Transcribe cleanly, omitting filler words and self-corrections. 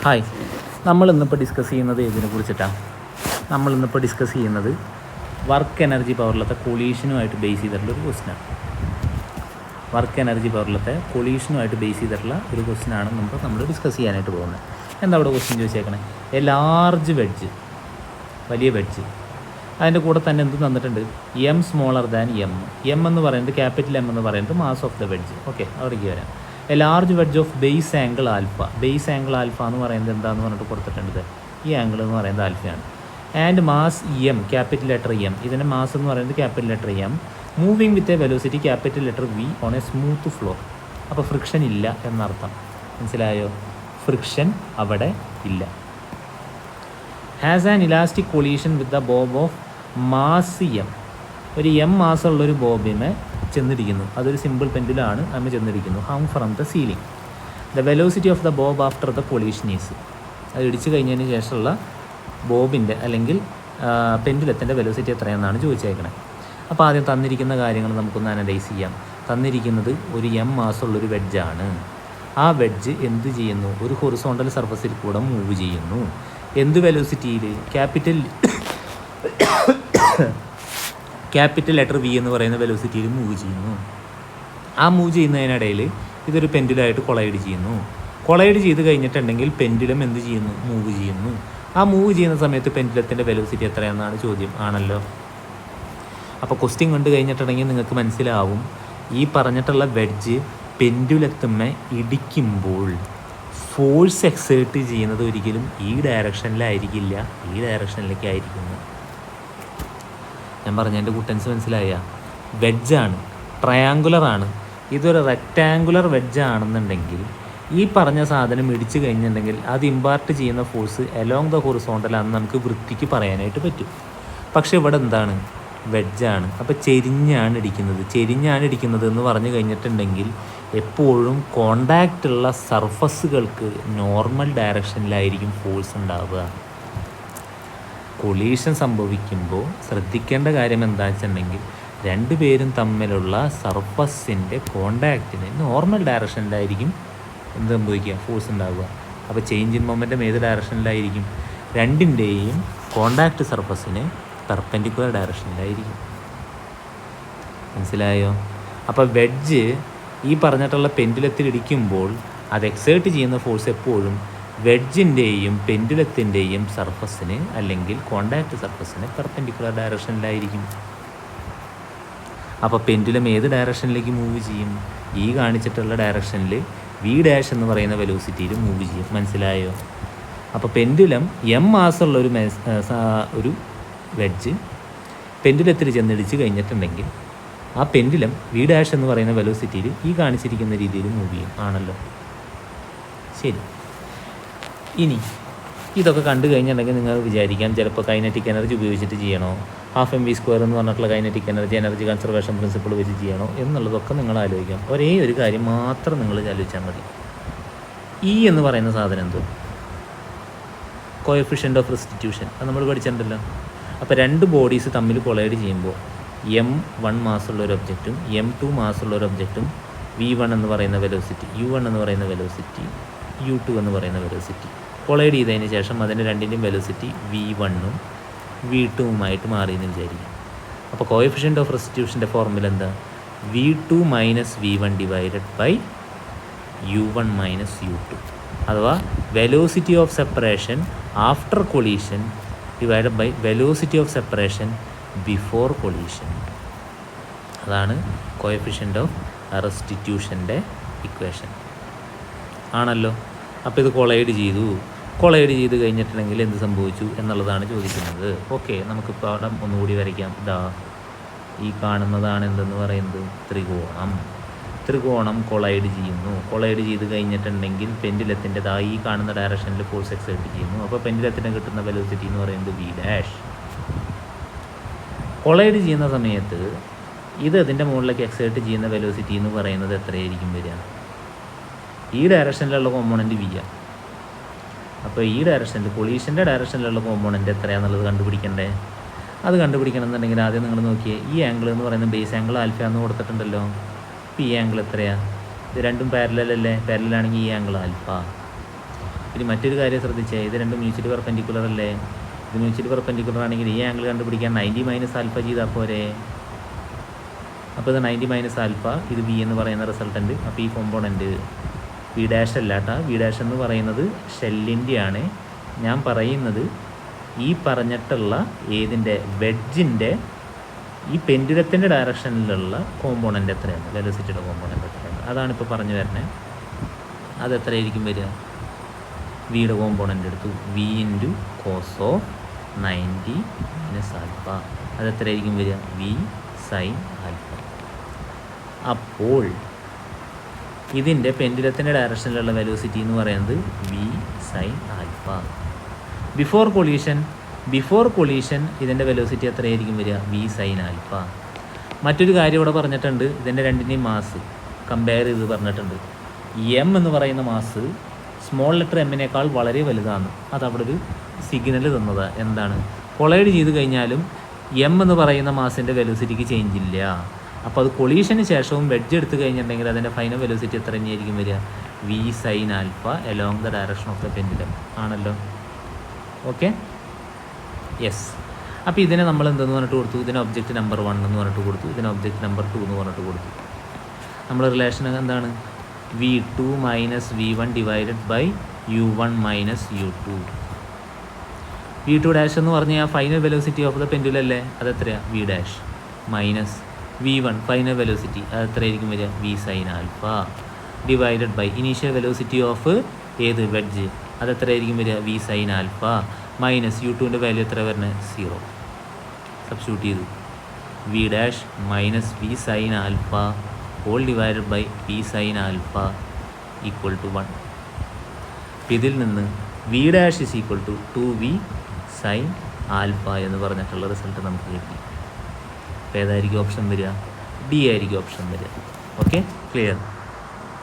Hi, നമ്മളിന്നിപ്പോൾ discuss ചെയ്യുന്നത് ഏതിനെ കുറിച്ചിട്ടാണ്? നമ്മളിന്നിപ്പോൾ ഡിസ്കസ് ചെയ്യുന്നത് വർക്ക് എനർജി പവറിലത്തെ കൊളീഷനുമായിട്ട് ബേസ് ചെയ്തിട്ടുള്ളൊരു ക്വസ്റ്റ്യനാണ്. വർക്ക് എനർജി പവറിലത്തെ കൊളീഷനുമായിട്ട് ബേസ് ചെയ്തിട്ടുള്ള ഒരു ക്വസ്റ്റ്യനാണ് നമ്മൾ ഡിസ്കസ് ചെയ്യാനായിട്ട് പോകുന്നത്. എന്താ അവിടെ ക്വസ്റ്റ്യൻ ചോദിച്ചേക്കണേ? എ ലാർജ് വെഡ്ജ്, വലിയ വെഡ്ജ്, അതിൻ്റെ കൂടെ തന്നെ എന്ത് തന്നിട്ടുണ്ട്? M smaller than M. M എന്ന് പറയുന്നത്, ക്യാപിറ്റൽ എം എന്ന് പറയുന്നത് mass of the wedge. Okay, അവിടേക്ക് വരാം. A large wedge of base angle alpha. Base angle alpha എന്ന് പറയുന്നത് എന്താണെന്ന് പറഞ്ഞിട്ട് കൊടുത്തിട്ടുണ്ട്. ഈ ആംഗിൾ എന്ന് പറയുന്നത് ആൽഫയാണ്. And mass M, capital letter M. ഇതിൻ്റെ മാസ് എന്ന് പറയുന്നത് capital letter M. Moving with a velocity capital letter V on a smooth floor. അപ്പോൾ ഫ്രിക്ഷൻ ഇല്ല എന്നർത്ഥം. മനസ്സിലായോ? ഫ്രിക്ഷൻ അവിടെ ഇല്ല. Has an elastic collision with the bob of mass M. ഒരു എം മാസമുള്ളൊരു ബോബിനെ ചെന്നിരിക്കുന്നു. അതൊരു സിമ്പിൾ പെൻഡുലാണ്. അതിന് ചെന്നിരിക്കുന്നു. ഹൗ from the ceiling. The velocity of the bob after the collision is. അത് ഇടിച്ചു കഴിഞ്ഞതിന് ശേഷമുള്ള ബോബിൻ്റെ അല്ലെങ്കിൽ പെൻഡുലത്തിൻ്റെ വെലോസിറ്റി എത്രയെന്നാണ് ചോദിച്ചേക്കണേ. അപ്പോൾ ആദ്യം തന്നിരിക്കുന്ന കാര്യങ്ങൾ നമുക്കൊന്ന് അനലൈസ് ചെയ്യാം. തന്നിരിക്കുന്നത് ഒരു എം മാസമുള്ളൊരു വെഡ്ജാണ്. ആ വെഡ്ജ് എന്ത് ചെയ്യുന്നു? ഒരു ഹൊറിസോണ്ടൽ സർഫസിൽ കൂടെ മൂവ് ചെയ്യുന്നു. എന്ത് വെലോസിറ്റിയിൽ? ക്യാപിറ്റൽ ലെറ്റർ വി എന്ന് പറയുന്ന വെലോസിറ്റിയിൽ മൂവ് ചെയ്യുന്നു. ആ മൂവ് ചെയ്യുന്നതിനിടയിൽ ഇതൊരു പെൻഡുലായിട്ട് കൊളൈഡ് ചെയ്യുന്നു. കൊളൈഡ് ചെയ്ത് കഴിഞ്ഞിട്ടുണ്ടെങ്കിൽ പെൻഡുലം എന്ത് ചെയ്യുന്നു? മൂവ് ചെയ്യുന്നു. ആ മൂവ് ചെയ്യുന്ന സമയത്ത് പെൻഡുലത്തിൻ്റെ വെലോസിറ്റി എത്രയാണെന്നാണ് ചോദ്യം. ആണല്ലോ. അപ്പോൾ ക്വസ്റ്റ്യൻ കണ്ടു കഴിഞ്ഞിട്ടുണ്ടെങ്കിൽ നിങ്ങൾക്ക് മനസ്സിലാവും, ഈ പറഞ്ഞിട്ടുള്ള വെഡ്ജ് പെൻഡുലത്തുമ്മെ ഇടിക്കുമ്പോൾ ഫോഴ്സ് എക്സേർട്ട് ചെയ്യുന്നത് ഒരിക്കലും ഈ ഡയറക്ഷനിലായിരിക്കില്ല, ഈ ഡയറക്ഷനിലേക്കായിരിക്കുന്നു. ഞാൻ പറഞ്ഞതിൻ്റെ കുട്ടൻസ് മനസ്സിലായ? വെഡ്ജാണ്, ട്രയാങ്കുലറാണ്. ഇതൊരു റെക്റ്റാങ്കുലർ വെഡ്ജാണെന്നുണ്ടെങ്കിൽ ഈ പറഞ്ഞ സാധനം ഇടിച്ചു കഴിഞ്ഞിട്ടുണ്ടെങ്കിൽ അത് ഇമ്പാർട്ട് ചെയ്യുന്ന ഫോഴ്സ് എലോങ് ദ ഹൊറിസോണ്ടലാണെന്ന് നമുക്ക് വൃത്തിക്ക് പറയാനായിട്ട് പറ്റും. പക്ഷേ ഇവിടെ എന്താണ്? വെഡ്ജാണ്. അപ്പോൾ ചെരിഞ്ഞാണ് ഇടിക്കുന്നത് എന്ന് പറഞ്ഞു കഴിഞ്ഞിട്ടുണ്ടെങ്കിൽ എപ്പോഴും കോണ്ടാക്റ്റ് ഉള്ള സർഫസുകൾക്ക് നോർമൽ ഡയറക്ഷനിലായിരിക്കും ഫോഴ്സ് ഉണ്ടാവുക. കൊളീഷൻ സംഭവിക്കുമ്പോൾ ശ്രദ്ധിക്കേണ്ട കാര്യം എന്താ വെച്ചിട്ടുണ്ടെങ്കിൽ രണ്ടുപേരും തമ്മിലുള്ള സർഫസിൻ്റെ കോണ്ടാക്റ്റിന് നോർമൽ ഡയറക്ഷനിലായിരിക്കും എന്ത് സംഭവിക്കുക? ഫോഴ്സ് ഉണ്ടാവുക. അപ്പോൾ ചേഞ്ച് ഇൻ മൊമെൻറ്റം ഏത് ഡയറക്ഷനിലായിരിക്കും? രണ്ടിൻ്റെയും കോണ്ടാക്റ്റ് സർഫസിന് പെർപെൻഡിക്കുലർ ഡയറക്ഷനിലായിരിക്കും. മനസ്സിലായോ? അപ്പോൾ വെഡ്ജ് ഈ പറഞ്ഞിട്ടുള്ള പെൻഡുലത്തിൽ ഇടിക്കുമ്പോൾ അത് എക്സേർട്ട് ചെയ്യുന്ന ഫോഴ്സ് എപ്പോഴും വെഡ്ജിൻ്റെയും പെൻഡുലത്തിൻ്റെയും സർഫസിന് അല്ലെങ്കിൽ കോണ്ടാക്റ്റ് സർഫസിന് പെർപെൻഡിക്കുലർ ഡയറക്ഷനിലായിരിക്കും. അപ്പോൾ പെൻഡുലം ഏത് ഡയറക്ഷനിലേക്ക് മൂവ് ചെയ്യും? ഈ കാണിച്ചിട്ടുള്ള ഡയറക്ഷനിൽ വി ഡാഷ് എന്ന് പറയുന്ന വെലോസിറ്റിയിൽ മൂവ് ചെയ്യും. മനസ്സിലായോ? അപ്പോൾ പെൻഡുലം എം മാസമുള്ള ഒരു വെഡ്ജ് പെൻഡുലത്തിൽ ചെന്നിടിച്ച് കഴിഞ്ഞിട്ടുണ്ടെങ്കിൽ ആ പെൻഡുലം വി ഡാഷ് എന്ന് പറയുന്ന വെലോസിറ്റിയിൽ ഈ കാണിച്ചിരിക്കുന്ന രീതിയിൽ മൂവ് ചെയ്യും. ആണല്ലോ. ശരി. ഇനി ഇതൊക്കെ കണ്ടു കഴിഞ്ഞിട്ടുണ്ടെങ്കിൽ നിങ്ങൾ വിചാരിക്കാം ചിലപ്പോൾ കൈനറ്റിക് എനർജി ഉപയോഗിച്ചിട്ട് ചെയ്യണോ, ½ എന്ന് പറഞ്ഞിട്ടുള്ള കൈനറ്റിക് എനർജി കൺസർവേഷൻ പ്രിൻസിപ്പിൾ വെച്ച് ചെയ്യണോ എന്നുള്ളതൊക്കെ നിങ്ങൾ ആലോചിക്കാം. ഒരേ ഒരു കാര്യം മാത്രം നിങ്ങൾ ആലോചിച്ചാൽ മതി. ഇ എന്ന് പറയുന്ന സാധനം എന്തോ? Coefficient of restitution. അത് നമ്മൾ പഠിച്ചിട്ടുണ്ടല്ലോ. അപ്പോൾ രണ്ട് ബോഡീസ് തമ്മിൽ കൊളൈഡ് ചെയ്യുമ്പോൾ M1 മാസുള്ള ഒരു ഒബ്ജക്റ്റും M2 മാസുള്ള ഒരു ഒബ്ജക്റ്റും V1 എന്ന് പറയുന്ന വെലോസിറ്റി, U1 എന്ന് പറയുന്ന വെലോസിറ്റി, U2 എന്ന് പറയുന്ന വെലോസിറ്റി കൊളൈഡ് ചെയ്തതിന് ശേഷം അതിൻ്റെ രണ്ടിൻ്റെയും വെലോസിറ്റി V1ഉം V2ഉമായിട്ട് മാറിയെന്ന് വിചാരിക്കും. അപ്പോൾ കോഎഫിഷ്യൻ്റ് ഓഫ് റെസ്റ്റിറ്റ്യൂഷൻ്റെ ഫോർമുല എന്താ? V2 - V1 divided by U1 - U2, അഥവാ velocity of separation after collision divided by velocity of separation before collision. അതാണ് കോഎഫിഷ്യൻ്റ് ഓഫ് റെസ്റ്റിറ്റ്യൂഷൻ്റെ ഇക്വേഷൻ. ആണല്ലോ. അപ്പോൾ ഇത് കൊളൈഡ് ചെയ്ത് കഴിഞ്ഞിട്ടുണ്ടെങ്കിൽ എന്ത് സംഭവിച്ചു എന്നുള്ളതാണ് ചോദിക്കുന്നത്. ഓക്കെ, നമുക്കിപ്പോൾ അവിടെ ഒന്നുകൂടി വരയ്ക്കാം. ഈ കാണുന്നതാണ് എന്തെന്ന് പറയുന്നത്? ത്രികോണം കൊളൈഡ് ചെയ്ത് കഴിഞ്ഞിട്ടുണ്ടെങ്കിൽ പെൻഡുലത്തിൻ്റെ ഈ കാണുന്ന ഡയറക്ഷനിൽ ഫോഴ്സ് എക്സേർട്ട് ചെയ്യുന്നു. അപ്പോൾ പെൻഡുലത്തിന് കിട്ടുന്ന വെലോസിറ്റി എന്ന് പറയുന്നത് വി ഡാഷ്. കൊളൈഡ് ചെയ്യുന്ന സമയത്ത് ഇത് അതിൻ്റെ മുകളിലേക്ക് എക്സേർട്ട് ചെയ്യുന്ന വെലോസിറ്റി എന്ന് പറയുന്നത് എത്രയായിരിക്കും വരിക? ഈ ഡയറക്ഷനിലുള്ള കോമ്പോണൻറ്റ് വി ആണ്. അപ്പോൾ ഈ ഡയറക്ഷനിൽ കൊളീഷൻ്റെ ഡയറക്ഷനിലുള്ള കോമ്പോണൻറ്റ് എത്രയാണെന്നുള്ളത് കണ്ടുപിടിക്കണ്ടേ? അത് കണ്ടുപിടിക്കണം എന്നുണ്ടെങ്കിൽ ആദ്യം നിങ്ങൾ നോക്കിയേ, ഈ ആംഗിൾ എന്ന് പറയുന്നത് ബേസ് ആംഗിൾ ആൽഫ എന്ന് കൊടുത്തിട്ടുണ്ടല്ലോ. അപ്പോൾ ഈ ആംഗിൾ എത്രയാണ്? ഇത് രണ്ടും പാരലൽ അല്ലേ? പാരലലാണെങ്കിൽ ഈ ആംഗിൾ ആൽഫ. പിന്നെ മറ്റൊരു കാര്യം ശ്രദ്ധിച്ചേ, ഇത് രണ്ടും മ്യൂച്വലി പെർപെൻഡിക്കുലർ അല്ലേ? ഇത് മ്യൂച്വലി പെർപെൻഡിക്കുലർ ആണെങ്കിൽ ഈ ആംഗിൾ കണ്ടുപിടിക്കാൻ 90 മൈനസ് ആൽഫ ചെയ്താൽ പോരെ. അപ്പോൾ ഇത് 90 മൈനസ് ആൽഫ, ഇത് വി എന്ന് പറയുന്ന റിസൾട്ടൻ്റ്. അപ്പോൾ ഈ കോമ്പോണൻറ്റ് വി ഡാഷ് അല്ല കേട്ടോ. വി ഡാഷ് എന്ന് പറയുന്നത് ഷെല്ലിൻ്റെയാണ്. ഞാൻ പറയുന്നത് ഈ പറഞ്ഞിട്ടുള്ള ഏതിൻ്റെ വെഡ്ജിൻ്റെ ഈ പെൻഡുലത്തിൻ്റെ ഡയറക്ഷനിലുള്ള കോമ്പോണൻ്റ് എത്രയാണ്, വെലോസിറ്റിയുടെ കോമ്പോണൻ്റ് എത്രയാണ്, അതാണിപ്പോൾ പറഞ്ഞു വരുന്നത്. അതെത്രയായിരിക്കും വരിക? വിയുടെ കോമ്പോണൻ്റ് എടുത്തു V into cos of 90 minus alpha. അതെത്രയായിരിക്കും വരിക? V sine alpha. അപ്പോൾ ഇതിൻ്റെ പെൻഡുലത്തിൻ്റെ ഡയറക്ഷനിലുള്ള വെലോസിറ്റി എന്ന് പറയുന്നത് V sine alpha. Before collision ഇതിൻ്റെ വെലോസിറ്റി എത്രയായിരിക്കും വരിക? V sine alpha. മറ്റൊരു കാര്യം ഇവിടെ പറഞ്ഞിട്ടുണ്ട്, ഇതിൻ്റെ രണ്ടിൻ്റെയും മാസ് കമ്പയർ ചെയ്ത് പറഞ്ഞിട്ടുണ്ട്. എം എന്ന് പറയുന്ന മാസ് സ്മോൾ ലെറ്റർ എമ്മിനേക്കാൾ വളരെ വലുതാണ്. അതവിടെ ഒരു സിഗ്നൽ തന്നത് എന്താണ്? കൊളൈഡ് ചെയ്ത് കഴിഞ്ഞാലും എം എന്ന് പറയുന്ന മാസിൻ്റെ വെലോസിറ്റിക്ക് ചേഞ്ച് ഇല്ല. അപ്പോൾ അത് കൊളീഷന് ശേഷവും വെഡ്ജ് എടുത്ത് കഴിഞ്ഞിട്ടുണ്ടെങ്കിൽ അതിൻ്റെ ഫൈനൽ വെലോസിറ്റി എത്ര തന്നെയായിരിക്കും വരിക? V sine alpha along the direction of the pendulum ആണല്ലോ. Okay, yes. അപ്പോൾ ഇതിനെ നമ്മൾ എന്തെന്ന് പറഞ്ഞിട്ട് കൊടുത്തു? ഇതിന് ഒബ്ജക്റ്റ് നമ്പർ 1 എന്ന് പറഞ്ഞിട്ട് കൊടുത്തു, ഇതിന് ഒബ്ജക്റ്റ് നമ്പർ 2 എന്ന് പറഞ്ഞിട്ട് കൊടുത്തു. നമ്മൾ റിലേഷൻ എന്താണ്? V2 minus V1 divided by U1 minus U2. V2 dash എന്ന് പറഞ്ഞാൽ final velocity of the pendulum അല്ലേ? അതെത്രയാണ്? V dash minus V1 final velocity, അതെത്രയായിരിക്കും വരിക? V sine alpha divided by initial velocity of ഏത് വെഡ്ജ്, അതെത്രയായിരിക്കും വരിക? വി സൈൻ ആൽഫ മൈനസ് U2ൻ്റെ വാല്യൂ എത്ര വരുന്നത്? 0. സബ്സ്റ്റിറ്റ്യൂട്ട് ചെയ്തു V dash minus V sine alpha whole divided by V sine alpha equal to 1. ഇതിൽ നിന്ന് V dash is equal to 2v sine alpha എന്ന് പറഞ്ഞിട്ടുള്ള റിസൾട്ട് നമുക്ക് കിട്ടി. അപ്പോൾ ഏതായിരിക്കും ഓപ്ഷൻ വരിക? ഡി ആയിരിക്കും ഓപ്ഷൻ വരിക. Okay, clear.